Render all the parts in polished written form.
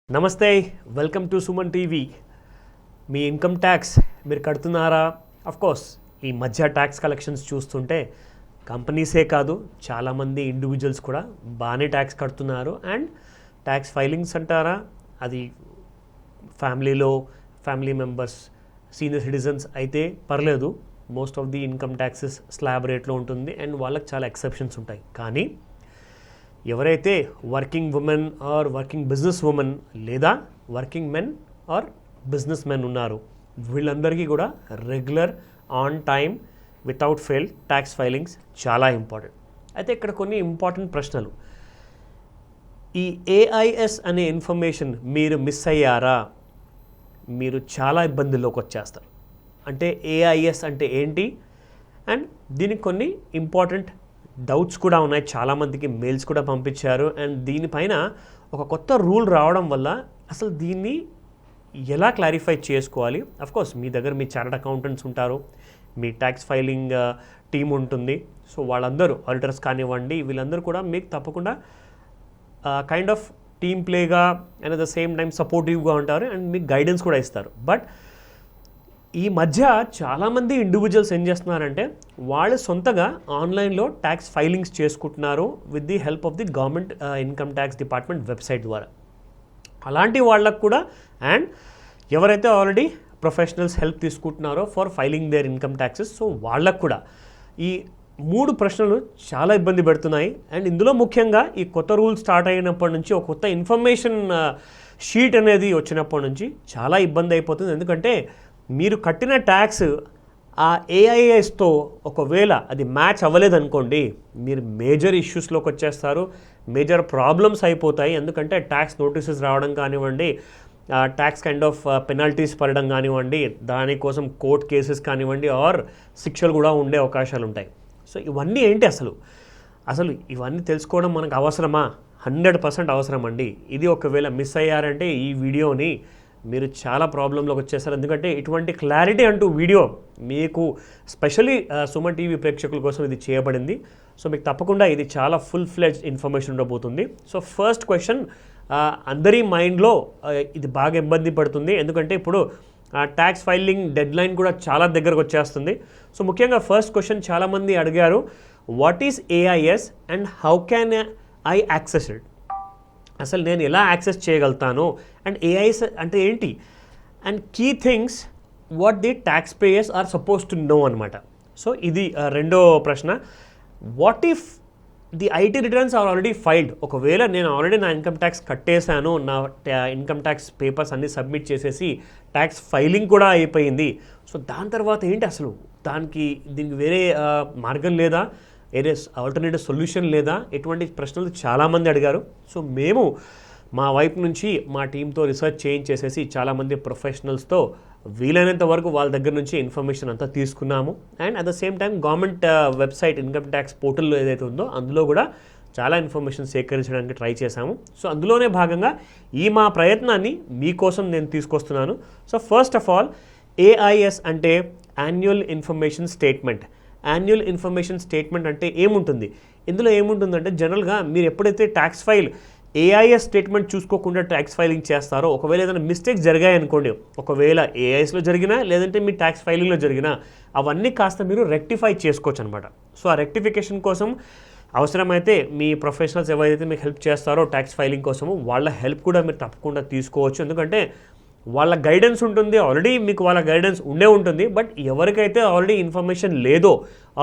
నమస్తే welcome to Suman TV. Me income tax మీరు కడుతున్నారా? కోర్స్ ఈ మధ్య ట్యాక్స్ కలెక్షన్స్ చూస్తుంటే కంపెనీసే కాదు చాలామంది ఇండివిజువల్స్ కూడా బాగానే ట్యాక్స్ కడుతున్నారు. అండ్ ట్యాక్స్ ఫైలింగ్స్ అంటారా, అది ఫ్యామిలీ మెంబర్స్ సీనియర్ సిటిజన్స్ అయితే పర్లేదు, most of the income taxes slab రేట్లో ఉంటుంది అండ్ వాళ్ళకి చాలా ఎక్సెప్షన్స్ ఉంటాయి. కానీ ఎవరైతే working women or working business women లేదా working men or business men ఉన్నారు, వీళ్ళందరికీ కూడా regular on time without fail tax filings చాలా ఇంపార్టెంట్. అయితే ఇక్కడ కొన్ని ఇంపార్టెంట్ ప్రశ్నలు. ఈ ఏఐఎస్ అనే ఇన్ఫర్మేషన్ మీరు మిస్ అయ్యారా, మీరు చాలా ఇబ్బందుల్లోకి వచ్చేస్తారు. అంటే ఏఐఎస్ అంటే ఏంటి, అండ్ దీనికి కొన్ని ఇంపార్టెంట్ డౌట్స్ కూడా ఉన్నాయి. చాలామందికి మెయిల్స్ కూడా పంపించారు. అండ్ దీనిపైన ఒక కొత్త రూల్ రావడం వల్ల అసలు దీన్ని ఎలా క్లారిఫై చేసుకోవాలి. కోర్స్ మీ దగ్గర మీ చార్టర్డ్ అకౌంటెంట్స్ ఉంటారు, మీ ట్యాక్స్ ఫైలింగ్ టీమ్ ఉంటుంది. సో వాళ్ళందరూ ఆడిటర్స్ కానివ్వండి, వీళ్ళందరూ కూడా మీకు తప్పకుండా కైండ్ ఆఫ్ టీమ్ ప్లేగా and at the same time సపోర్టివ్గా ఉంటారు అండ్ మీకు గైడెన్స్ కూడా ఇస్తారు. బట్ ఈ మధ్య చాలామంది ఇండివిజువల్స్ ఏం చేస్తున్నారంటే వాళ్ళు సొంతగా ఆన్లైన్లో ట్యాక్స్ ఫైలింగ్స్ చేసుకుంటున్నారు with the help of the government income tax department website ద్వారా. అలాంటి వాళ్ళకు కూడా అండ్ ఎవరైతే ఆల్రెడీ ప్రొఫెషనల్స్ హెల్ప్ తీసుకుంటున్నారో for filing their income taxes, so వాళ్ళకు కూడా ఈ 3 ప్రశ్నలు చాలా ఇబ్బంది పెడుతున్నాయి. అండ్ ఇందులో ముఖ్యంగా ఈ కొత్త రూల్ స్టార్ట్ అయినప్పటి నుంచి ఒక కొత్త ఇన్ఫర్మేషన్ షీట్ అనేది వచ్చినప్పటి నుంచి చాలా ఇబ్బంది అయిపోతుంది. ఎందుకంటే మీరు కట్టిన ట్యాక్స్ ఆ ఏఐఎస్తో ఒకవేళ అది మ్యాచ్ అవ్వలేదనుకోండి, మీరు మేజర్ ఇష్యూస్లోకి వచ్చేస్తారు, మేజర్ ప్రాబ్లమ్స్ అయిపోతాయి. ఎందుకంటే ట్యాక్స్ నోటీసెస్ రావడం కానివ్వండి, ట్యాక్స్ కైండ్ ఆఫ్ పెనాల్టీస్ పడడం కానివ్వండి, దానికోసం కోర్ట్ కేసెస్ కానివ్వండి ఆర్ శిక్షలు కూడా ఉండే అవకాశాలు ఉంటాయి. సో ఇవన్నీ ఏంటి అసలు ఇవన్నీ తెలుసుకోవడం మనకు అవసరమా? 100% అవసరం అండి. ఇది ఒకవేళ మిస్ అయ్యారంటే ఈ వీడియోని మీరు చాలా ప్రాబ్లంలోకి వచ్చేస్తారు. ఎందుకంటే ఇటువంటి క్లారిటీ అంటూ వీడియో మీకు స్పెషల్లీ సుమన్ టీవీ ప్రేక్షకుల కోసం ఇది చేయబడింది. సో మీకు తప్పకుండా ఇది చాలా ఫుల్ ఫ్లెడ్జ్డ్ ఇన్ఫర్మేషన్ ఉండబోతుంది. సో ఫస్ట్ క్వశ్చన్ అందరి మైండ్లో ఇది బాగా ఇబ్బంది పడుతుంది. ఎందుకంటే ఇప్పుడు ట్యాక్స్ ఫైలింగ్ డెడ్ లైన్ కూడా చాలా దగ్గరకు వచ్చేస్తుంది. సో ముఖ్యంగా ఫస్ట్ క్వశ్చన్ చాలామంది అడిగారు, what is AIS and how can I access it? అసలు నేను ఎలా యాక్సెస్ చేయగలుగుతాను అండ్ ఏఐఎస్ అంటే ఏంటి, and key things what the tax payers are suppose to know అనమాట. సో ఇది రెండో ప్రశ్న. What if the IT returns are already filed? ఒకవేళ నేను ఆల్రెడీ నా ఇన్కమ్ ట్యాక్స్ కట్టేశాను, నా ఇన్కమ్ ట్యాక్స్ పేపర్స్ అన్నీ సబ్మిట్ చేసేసి ట్యాక్స్ ఫైలింగ్ కూడా అయిపోయింది, సో దాని తర్వాత ఏంటి అసలు దీనికి వేరే మార్గం లేదా, ఏదే ఆల్టర్నేటివ్ సొల్యూషన్ లేదా? ఎటువంటి ప్రశ్నలు చాలామంది అడిగారు. సో మేము మా వైపు నుంచి మా టీంతో రీసెర్చ్ చేయించేసేసి చాలామంది ప్రొఫెషనల్స్తో వీలైనంత వరకు వాళ్ళ దగ్గర నుంచి ఇన్ఫర్మేషన్ అంతా తీసుకున్నాము. And at the same time government website income tax పోర్టల్లో ఏదైతే ఉందో అందులో కూడా చాలా ఇన్ఫర్మేషన్ సేకరించడానికి ట్రై చేశాము. సో అందులోనే భాగంగా ఈ మా ప్రయత్నాన్ని మీకోసం నేను తీసుకొస్తున్నాను. So first of all AIS అంటే annual information statement. Annual information statement అంటే ఏముంటుంది? ఇందులో ఏముంటుందంటే జనరల్గా మీరు ఎప్పుడైతే ట్యాక్స్ ఫైల్ ఏఐఎస్ స్టేట్మెంట్ చూసుకోకుండా ట్యాక్స్ ఫైలింగ్ చేస్తారో, ఒకవేళ ఏదైనా మిస్టేక్స్ జరిగాయనుకోండి, ఒకవేళ ఏఐఎస్లో జరిగినా లేదంటే మీ ట్యాక్స్ ఫైలింగ్లో జరిగినా అవన్నీ కాస్త మీరు రెక్టిఫై చేసుకోవచ్చు అనమాట. సో ఆ రెక్టిఫికేషన్ కోసం అవసరమైతే మీ ప్రొఫెషనల్స్ ఎవరైతే మీకు హెల్ప్ చేస్తారో ట్యాక్స్ ఫైలింగ్ కోసము వాళ్ళ హెల్ప్ కూడా మీరు తప్పకుండా తీసుకోవచ్చు. ఎందుకంటే వాళ్ళ గైడెన్స్ ఉంటుంది, ఆల్రెడీ మీకు వాళ్ళ గైడెన్స్ ఉంటుంది. బట్ ఎవరికైతే ఆల్రెడీ ఇన్ఫర్మేషన్ లేదో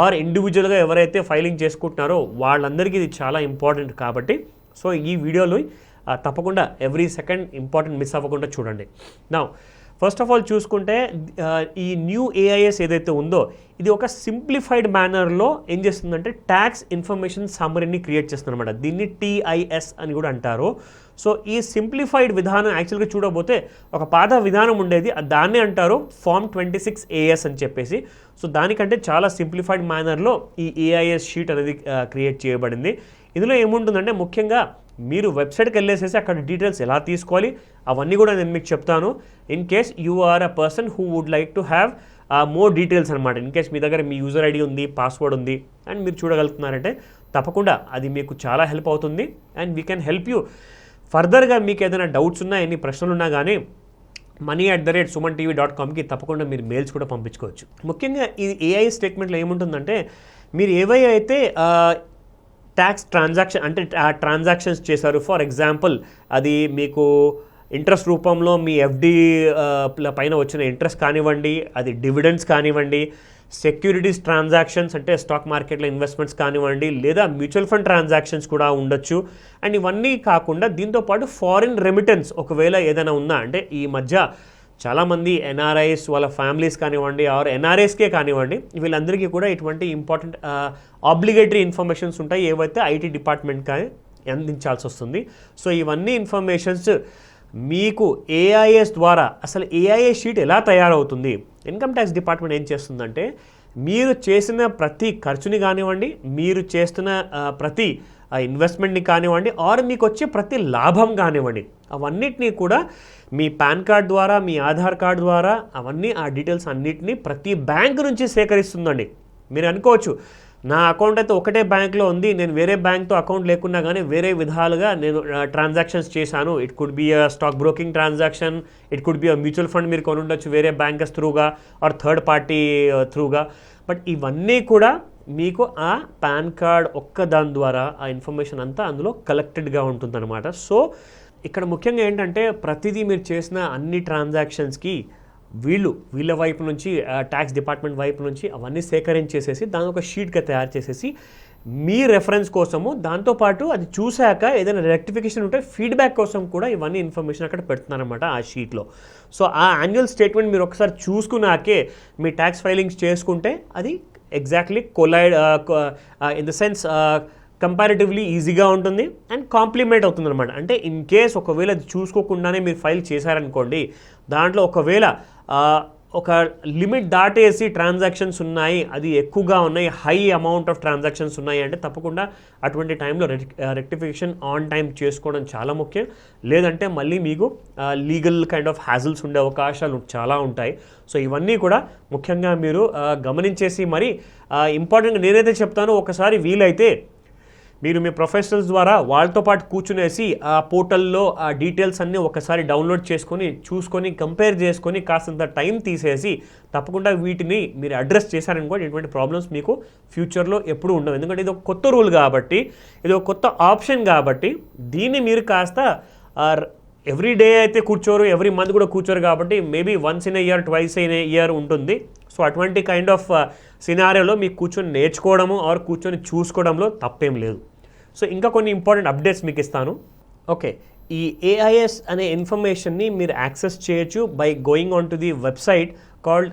ఆర్ ఇండివిజువల్గా ఎవరైతే ఫైలింగ్ చేసుకుంటున్నారో వాళ్ళందరికీ ఇది చాలా ఇంపార్టెంట్. కాబట్టి సో ఈ వీడియోలో తప్పకుండా ఎవ్రీ సెకండ్ ఇంపార్టెంట్ మిస్ అవ్వకుండా చూడండి. నా ఫస్ట్ ఆఫ్ ఆల్ చూసుకుంటే ఈ న్యూ ఏఐఎస్ ఏదైతే ఉందో ఇది ఒక సింప్లిఫైడ్ మేనర్లో ఏం చేస్తుందంటే ట్యాక్స్ ఇన్ఫర్మేషన్ సమ్మరీని క్రియేట్ చేస్తుంది అనమాట. దీన్ని టీఐఎస్ అని కూడా అంటారు. సో ఈ సింప్లిఫైడ్ విధానం యాక్చువల్గా చూడబోతే ఒక పాత విధానం ఉండేది, దాన్నే అంటారు ఫామ్ 26 ఏఎస్ అని చెప్పేసి. సో దానికంటే చాలా సింప్లిఫైడ్ మేనర్లో ఈ ఏఐఎస్ షీట్ అనేది క్రియేట్ చేయబడింది. ఇందులో ఏముంటుందంటే ముఖ్యంగా మీరు వెబ్సైట్కి వెళ్ళేసేసి అక్కడ డీటెయిల్స్ ఎలా తీసుకోవాలి అవన్నీ కూడా నేను మీకు చెప్తాను. In case you are a person who would like to have more details అనమాట. ఇన్ కేస్ మీ దగ్గర మీ యూజర్ ఐడి ఉంది, పాస్వర్డ్ ఉంది అండ్ మీరు చూడగలుగుతున్నారంటే తప్పకుండా అది మీకు చాలా హెల్ప్ అవుతుంది. And we can help you ఫర్దర్గా మీకు ఏదైనా డౌట్స్ ఉన్నా, ఎన్ని ప్రశ్నలు ఉన్నా కానీ money@sumantv.comకి తప్పకుండా మీరు మెయిల్స్ కూడా పంపించుకోవచ్చు. ముఖ్యంగా ఈ ఏఐ స్టేట్మెంట్లో ఏముంటుందంటే, మీరు ఏవైతే ట్యాక్స్ ట్రాన్సాక్షన్ అంటే ట్రాన్సాక్షన్స్ చేశారు, ఫర్ ఎగ్జాంపుల్ అది మీకు ఇంట్రెస్ట్ రూపంలో మీ ఎఫ్డి పైన వచ్చిన ఇంట్రెస్ట్ కానివ్వండి, అది డివిడెండ్స్ కానివ్వండి, సెక్యూరిటీస్ ట్రాన్సాక్షన్స్ అంటే స్టాక్ మార్కెట్లో ఇన్వెస్ట్మెంట్స్ కానివ్వండి, లేదా మ్యూచువల్ ఫండ్ ట్రాన్సాక్షన్స్ కూడా ఉండొచ్చు. అండ్ ఇవన్నీ కాకుండా దీంతోపాటు ఫారిన్ రెమిటెన్స్ ఒకవేళ ఏదైనా ఉన్నా, అంటే ఈ మధ్య చాలామంది ఎన్ఆర్ఐస్ వాళ్ళ ఫ్యామిలీస్ కానివ్వండి, ఆర్ ఎన్ఆర్ఐస్కే కానివ్వండి, వీళ్ళందరికీ కూడా ఇటువంటి ఇంపార్టెంట్ ఆబ్లిగేటరీ ఇన్ఫర్మేషన్స్ ఉంటాయి ఏవైతే ఐటీ డిపార్ట్మెంట్కి అందించాల్సి వస్తుంది. సో ఇవన్నీ ఇన్ఫర్మేషన్స్ మీకు ఏఐఎస్ ద్వారా, అసలు ఏఐఎస్ షీట్ ఎలా తయారవుతుంది, ఇన్కమ్ ట్యాక్స్ డిపార్ట్మెంట్ ఏం చేస్తుందంటే, మీరు చేసిన ప్రతి ఖర్చుని కానివ్వండి, మీరు చేస్తున్న ప్రతి ఇన్వెస్ట్మెంట్ని కానివ్వండి, ఆర్ మీకు వచ్చే ప్రతి లాభం కానివ్వండి, అవన్నిటినీ కూడా మీ పాన్ కార్డ్ ద్వారా, మీ ఆధార్ కార్డ్ ద్వారా అవన్నీ ఆ డీటెయిల్స్ అన్నిటినీ ప్రతి బ్యాంక్ నుంచి సేకరిస్తుందండి. మీరు అనుకోవచ్చు, నా అకౌంట్ అయితే ఒకటే బ్యాంక్లో ఉంది, నేను వేరే బ్యాంక్తో అకౌంట్ లేకున్నా కానీ వేరే విధాలుగా నేను ట్రాన్సాక్షన్స్ చేశాను. It could be a stock broking transaction, it could be a mutual fund మీరు కొని ఉండొచ్చు వేరే బ్యాంకర్స్ త్రూగా ఆర్ థర్డ్ పార్టీ త్రూగా. బట్ ఇవన్నీ కూడా మీకు ఆ పాన్ కార్డ్ ఒక్క దాని ద్వారా ఆ ఇన్ఫర్మేషన్ అంతా అందులో కలెక్టెడ్గా ఉంటుందన్నమాట. సో ఇక్కడ ముఖ్యంగా ఏంటంటే, ప్రతిదీ మీరు చేసిన అన్ని ట్రాన్సాక్షన్స్కి వీళ్ళ వైపు నుంచి, ట్యాక్స్ డిపార్ట్మెంట్ వైపు నుంచి అవన్నీ సేకరించేసేసి దాని ఒక షీట్గా తయారు చేసేసి మీ రెఫరెన్స్ కోసము, దాంతోపాటు అది చూశాక ఏదైనా రెక్టిఫికేషన్ ఉంటే ఫీడ్బ్యాక్ కోసం కూడా ఇవన్నీ ఇన్ఫర్మేషన్ అక్కడ పెడుతున్నారన్నమాట ఆ షీట్లో. సో ఆ యాన్యువల్ స్టేట్మెంట్ మీరు ఒకసారి చూసుకున్నాకే మీ ట్యాక్స్ ఫైలింగ్స్ చేసుకుంటే అది exactly collide in the sense comparatively ఈజీగా ఉంటుంది అండ్ కాంప్లిమెంట్ అవుతుంది అనమాట. అంటే ఇన్ కేస్ ఒకవేళ అది చూసుకోకుండానే మీరు ఫైల్ చేశారనుకోండి, దాంట్లో ఒకవేళ ఒక లిమిట్ దాటేసి ట్రాన్సాక్షన్స్ ఉన్నాయి, అది ఎక్కువగా ఉన్నాయి, హై అమౌంట్ ఆఫ్ ట్రాన్సాక్షన్స్ ఉన్నాయి అంటే తప్పకుండా అటువంటి టైంలో రెక్టిఫికేషన్ ఆన్ టైం చేసుకోవడం చాలా ముఖ్యం. లేదంటే మళ్ళీ మీకు లీగల్ కైండ్ ఆఫ్ హ్యాజిల్స్ ఉండే అవకాశాలు చాలా ఉంటాయి. సో ఇవన్నీ కూడా ముఖ్యంగా మీరు గమనించేసి, మరి ఇంపార్టెంట్గా నేనైతే చెప్తాను, ఒకసారి వీలైతే మీరు మీ ప్రొఫెషనల్స్ ద్వారా వాళ్ళతో పాటు కూర్చునేసి ఆ పోర్టల్లో ఆ డీటెయిల్స్ అన్నీ ఒకసారి డౌన్లోడ్ చేసుకొని చూసుకొని కంపేర్ చేసుకొని కాస్తంత టైం తీసేసి తప్పకుండా వీటిని మీరు అడ్రస్ చేశారనుకోండి, ఎటువంటి ప్రాబ్లమ్స్ మీకు ఫ్యూచర్లో ఎప్పుడూ ఉండవు. ఎందుకంటే ఇది ఒక కొత్త రూల్ కాబట్టి, ఇది ఒక కొత్త ఆప్షన్ కాబట్టి, దీన్ని మీరు కాస్త ఎవ్రీ డే అయితే కూర్చోరు, ఎవ్రీ మంత్ కూడా కూర్చోరు కాబట్టి maybe once in year, twice in year ఉంటుంది. సో అటువంటి కైండ్ ఆఫ్ సినారియోలో మీకు కూర్చొని నేర్చుకోవడము ఆర్ కూర్చొని చూసుకోవడంలో తప్పేం లేదు. సో ఇంకా కొన్ని ఇంపార్టెంట్ అప్డేట్స్ మీకు ఇస్తాను. ఓకే, ఈ ఏఐఎస్ అనే ఇన్ఫర్మేషన్ని మీరు యాక్సెస్ చేయొచ్చు by going on to the website called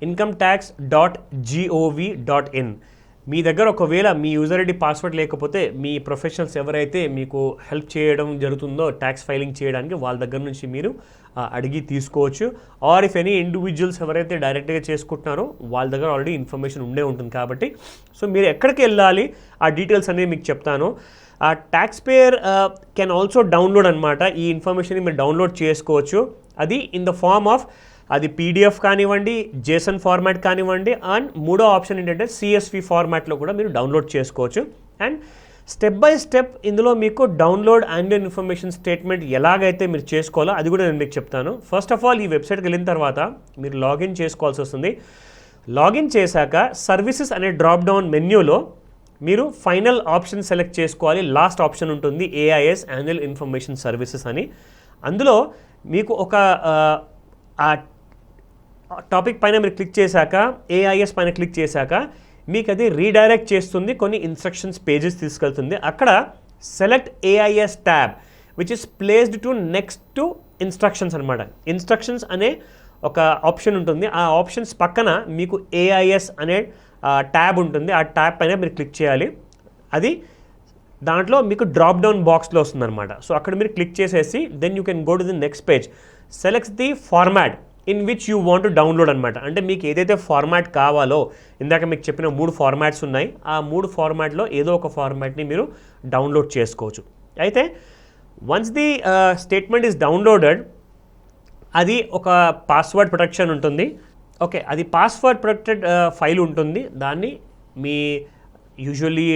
incometax.gov.in. మీ దగ్గర ఒకవేళ మీ యూజర్ ఐడి పాస్వర్డ్ లేకపోతే మీ ప్రొఫెషనల్స్ ఎవరైతే మీకు హెల్ప్ చేయడం జరుగుతుందో ట్యాక్స్ ఫైలింగ్ చేయడానికి, వాళ్ళ దగ్గర నుంచి మీరు అడిగి తీసుకోవచ్చు. ఆర్ ఇఫ్ ఎనీ ఇండివిజువల్స్ ఎవరైతే డైరెక్ట్గా చేసుకుంటున్నారో వాళ్ళ దగ్గర ఆల్రెడీ ఇన్ఫర్మేషన్ ఉండే ఉంటుంది కాబట్టి, సో మీరు ఎక్కడికి వెళ్ళాలి ఆ డీటెయిల్స్ అనేవి మీకు చెప్తాను. ఆ tax payer can also download అనమాట. ఈ ఇన్ఫర్మేషన్ని మీరు డౌన్లోడ్ చేసుకోవచ్చు. అది ఇన్ ద ఫార్మ్ ఆఫ్ అది పీడిఎఫ్ కానివ్వండి, జేసన్ ఫార్మాట్ కానివ్వండి, అండ్ మూడో ఆప్షన్ ఏంటంటే సిఎస్వి ఫార్మాట్లో కూడా మీరు డౌన్లోడ్ చేసుకోవచ్చు. అండ్ స్టెప్ బై స్టెప్ ఇందులో మీకు డౌన్లోడ్ యాన్యువల్ ఇన్ఫర్మేషన్ స్టేట్మెంట్ ఎలాగైతే మీరు చేసుకోవాలో అది కూడా నేను మీకు చెప్తాను. ఫస్ట్ ఆఫ్ ఆల్ ఈ వెబ్సైట్కి వెళ్ళిన తర్వాత మీరు లాగిన్ చేసుకోవాల్సి వస్తుంది. లాగిన్ చేశాక సర్వీసెస్ అనే డ్రాప్ డౌన్ మెన్యూలో మీరు ఫైనల్ ఆప్షన్ సెలెక్ట్ చేసుకోవాలి. లాస్ట్ ఆప్షన్ ఉంటుంది ఏఐఎస్ యాన్యువల్ ఇన్ఫర్మేషన్ సర్వీసెస్ అని. అందులో మీకు ఒక ఆ టాపిక్ పైన మీరు క్లిక్ చేశాక, ఏఐఎస్ పైన క్లిక్ చేశాక మీకు అది రీడైరెక్ట్ చేస్తుంది, కొన్ని ఇన్స్ట్రక్షన్స్ పేజెస్ తీసుకెళ్తుంది. అక్కడ select AIS tab which is placed to next to instructions అనమాట. ఇన్స్ట్రక్షన్స్ అనే ఒక ఆప్షన్ ఉంటుంది. ఆ ఆప్షన్స్ పక్కన మీకు ఏఐఎస్ అనే ట్యాబ్ ఉంటుంది. ఆ ట్యాబ్ పైన మీరు క్లిక్ చేయాలి. అది దాంట్లో మీకు డ్రాప్ డౌన్ బాక్స్లో వస్తుందన్నమాట. సో అక్కడ మీరు క్లిక్ చేసేసి then you can go to the next page. Selects the format in which you want to download అనమాట. అంటే మీకు ఏదైతే ఫార్మాట్ కావాలో, ఇందాక మీకు చెప్పిన 3 ఫార్మాట్స్ ఉన్నాయి, ఆ 3 ఫార్మాట్లో ఏదో ఒక ఫార్మాట్ని మీరు డౌన్లోడ్ చేసుకోవచ్చు. అయితే once the statement is downloaded, అది ఒక పాస్వర్డ్ ప్రొటెక్షన్ ఉంటుంది. ఓకే, అది పాస్వర్డ్ ప్రొటెక్టెడ్ ఫైల్ ఉంటుంది. దాన్ని మీ యూజువల్లీ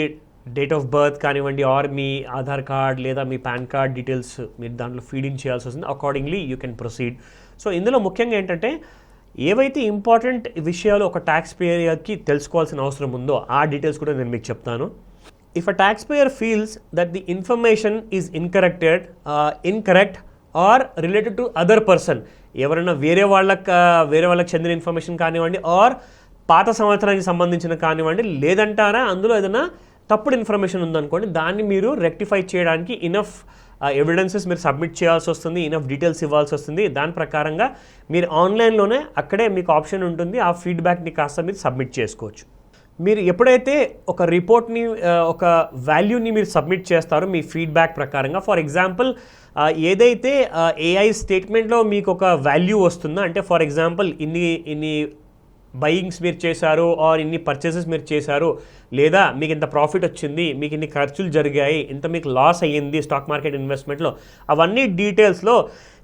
డేట్ ఆఫ్ బర్త్ కానివ్వండి ఆర్ మీ ఆధార్ కార్డ్ లేదా మీ పాన్ కార్డ్ డీటెయిల్స్ మీరు దాంట్లో ఫీడ్ ఇన్ చేయాల్సి వస్తుంది. Accordingly you can proceed. So ఇందులో ముఖ్యంగా ఏంటంటే ఏవైతే ఇంపార్టెంట్ విషయాలు ఒక ట్యాక్స్ పేయర్కి తెలుసుకోవాల్సిన అవసరం ఉందో ఆ డీటెయిల్స్ కూడా నేను మీకు చెప్తాను. If a tax payer feels that the information is incorrect or related to other person, ఎవరైనా వేరే వాళ్ళకి చెందిన ఇన్ఫర్మేషన్ కానివ్వండి ఆర్ పాత సంవత్సరానికి సంబంధించిన కానివ్వండి, లేదంటారా అందులో ఏదైనా తప్పుడు ఇన్ఫర్మేషన్ ఉందనుకోండి, దాన్ని మీరు రెక్టిఫై చేయడానికి ఇనఫ్ ఎవిడెన్సెస్ మీరు సబ్మిట్ చేయాల్సి వస్తుంది, ఇనఫ్ డీటెయిల్స్ ఇవ్వాల్సి వస్తుంది. దాని ప్రకారంగా మీరు ఆన్లైన్లోనే అక్కడే మీకు ఆప్షన్ ఉంటుంది, ఆ ఫీడ్బ్యాక్ని కాస్త మీరు సబ్మిట్ చేసుకోవచ్చు. మీరు ఎప్పుడైతే ఒక రిపోర్ట్ని ఒక వాల్యూని మీరు సబ్మిట్ చేస్తారో మీ ఫీడ్బ్యాక్ ప్రకారంగా, ఫర్ ఎగ్జాంపుల్ ఏదైతే ఏఐ స్టేట్మెంట్లో మీకు ఒక వాల్యూ వస్తుందో, అంటే ఫర్ ఎగ్జాంపుల్ ఇన్ని బయింగ్స్ మీరు చేశారు ఆర్ ఇన్ని పర్చేసెస్ మీరు చేశారు, లేదా మీకు ఇంత ప్రాఫిట్ వచ్చింది, మీకు ఇన్ని ఖర్చులు జరిగాయి, ఇంత మీకు లాస్ అయ్యింది స్టాక్ మార్కెట్ ఇన్వెస్ట్మెంట్లో, అవన్నీ డీటెయిల్స్లో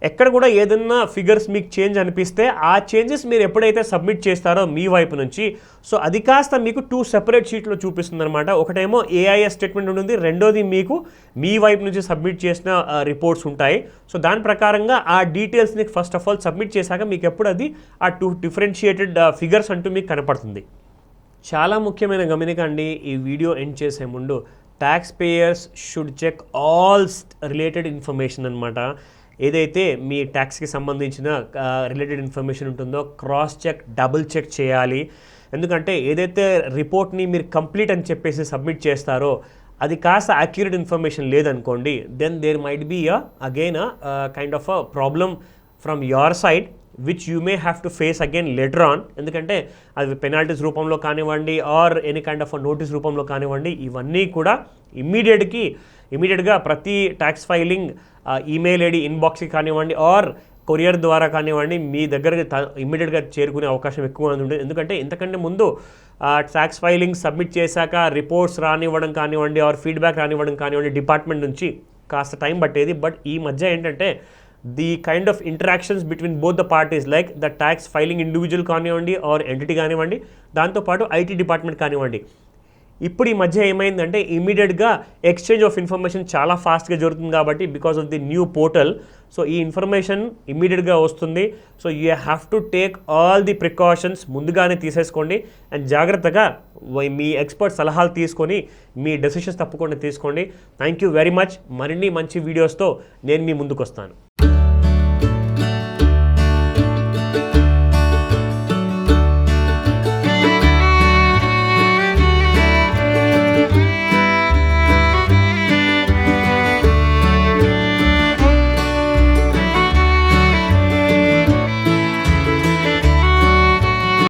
ఎక్కడ కూడా ఏదన్నా ఫిగర్స్ మీకు చేంజ్ అనిపిస్తే ఆ చేంజెస్ మీరు ఎప్పుడైతే సబ్మిట్ చేస్తారో మీ వైపు నుంచి, సో అది కాస్త మీకు 2 సెపరేట్ షీట్లో చూపిస్తుంది అనమాట. ఒకటేమో ఏఐఎస్ స్టేట్మెంట్ ఉంటుంది, రెండోది మీకు మీ వైపు నుంచి సబ్మిట్ చేసిన రిపోర్ట్స్ ఉంటాయి. సో దాని ప్రకారంగా ఆ డీటెయిల్స్ని ఫస్ట్ ఆఫ్ ఆల్ సబ్మిట్ చేశాక మీకు ఎప్పుడు అది ఆ 2 డిఫరెన్షియేటెడ్ ఫిగర్స్ అంటూ మీకు కనపడుతుంది. చాలా ముఖ్యమైన గమనిక అండి, ఈ వీడియో ఎండ్ చేసే ముందు tax payers should check all related information అనమాట. ఏదైతే మీ ట్యాక్స్కి సంబంధించిన రిలేటెడ్ ఇన్ఫర్మేషన్ ఉంటుందో క్రాస్ చెక్, డబుల్ చెక్ చేయాలి. ఎందుకంటే ఏదైతే రిపోర్ట్ని మీరు కంప్లీట్ అని చెప్పేసి సబ్మిట్ చేస్తారో అది కాస్త యాక్యురేట్ ఇన్ఫర్మేషన్ లేదనుకోండి, then there might be again kind of a problem from your side which you may have to face again later on. ఎందుకంటే అది పెనాల్టీస్ రూపంలో కానివ్వండి or any kind of notice రూపంలో కానివ్వండి, ఇవన్నీ కూడా ఇమీడియట్గా ప్రతి ట్యాక్స్ ఫైలింగ్ ఈమెయిల్ ఐడి ఇన్బాక్స్కి కానివ్వండి ఆర్ కొరియర్ ద్వారా కానివ్వండి మీ దగ్గరకు ఇమ్మీడియట్గా చేరుకునే అవకాశం ఎక్కువ ఉంటుంది. ఎందుకంటే ఇంతకంటే ముందు ట్యాక్స్ ఫైలింగ్ సబ్మిట్ చేశాక రిపోర్ట్స్ రానివ్వడం కానివ్వండి ఆర్ ఫీడ్బ్యాక్ రానివ్వడం కానివ్వండి డిపార్ట్మెంట్ నుంచి కాస్త టైం పట్టేది. బట్ ఈ మధ్య ఏంటంటే the kind of interactions between both the parties like the tax filing individual కానివ్వండి ఆర్ ఎంటిటీ కానివ్వండి, దాంతోపాటు ఐటీ డిపార్ట్మెంట్ కానివ్వండి, ఇప్పుడు ఈ మధ్య ఏమైందంటే ఇమీడియట్గా ఎక్స్చేంజ్ ఆఫ్ ఇన్ఫర్మేషన్ చాలా ఫాస్ట్గా జరుగుతుంది కాబట్టి because of the new portal. So ఈ ఇన్ఫర్మేషన్ ఇమీడియట్గా వస్తుంది. So you have to take all the precautions ముందుగానే తీసేసుకోండి అండ్ జాగ్రత్తగా మీ ఎక్స్పర్ట్ సలహాలు తీసుకొని మీ డెసిషన్స్ తప్పకుండా తీసుకోండి. Thank you very much. మరిన్ని మంచి వీడియోస్తో నేను మీ ముందుకు వస్తాను.